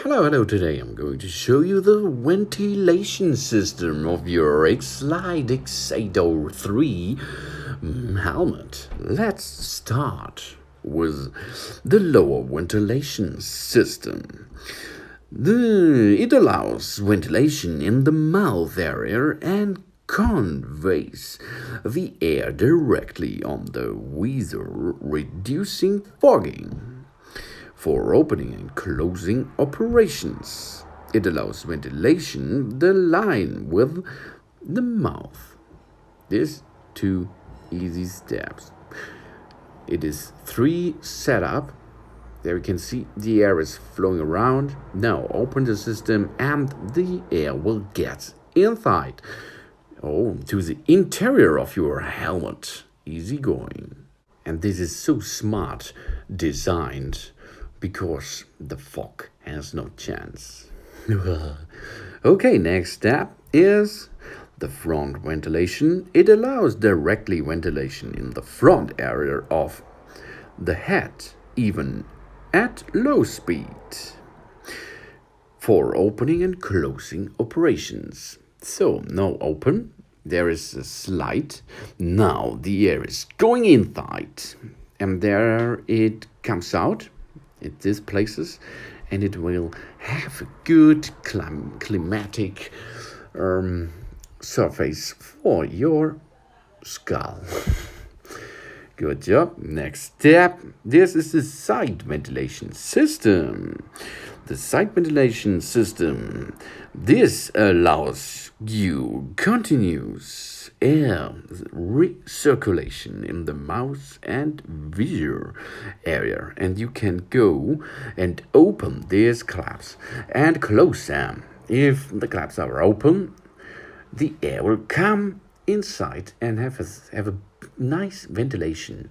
Hello, today I'm going to show you the ventilation system of your X-lite X-803 helmet. Let's start with the lower ventilation system. It allows ventilation in the mouth area and conveys the air directly on the visor, reducing fogging. For opening and closing operations, it allows ventilation the line with the mouth. These 2 easy steps. It is 3 setup. There you can see the air is flowing around. Now open the system and the air will get inside. To the interior of your helmet. Easy going. And this is so smart designed because the fog has no chance. Okay, next step is the front ventilation. It allows directly ventilation in the front area of the head, even at low speed, for opening and closing operations. So now open, there is a slide. Now the air is going inside, and there it comes out. It displaces, and it will have a good climatic surface for your skull. Good job. Next step. This is the side ventilation system. The side ventilation system. This allows you continuous air recirculation in the mouth and visor area, and you can go and open these claps and close them. If the claps are open, the air will come inside and have a nice ventilation.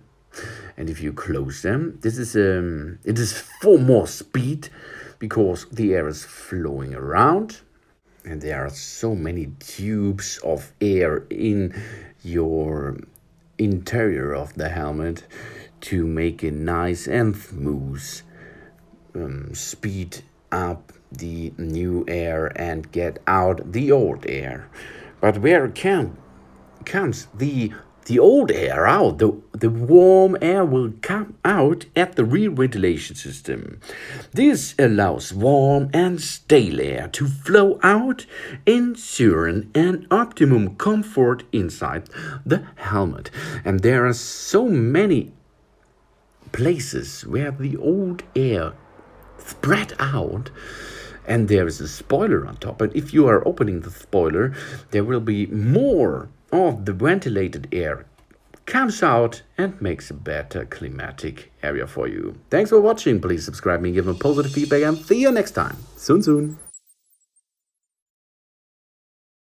And if you close them, it is for more speed because the air is flowing around. And there are so many tubes of air in your interior of the helmet to make it nice and smooth. Speed up the new air and get out the old air. But where comes the old air out? The warm air will come out at the rear ventilation system. This allows warm and stale air to flow out, ensuring an optimum comfort inside the helmet. And there are so many places where the old air spread out, and there is a spoiler on top. And if you are opening the spoiler, there will be more of the ventilated air comes out and makes a better climatic area for you. Thanks for watching. Please subscribe and give me positive feedback, and see you next time. Soon.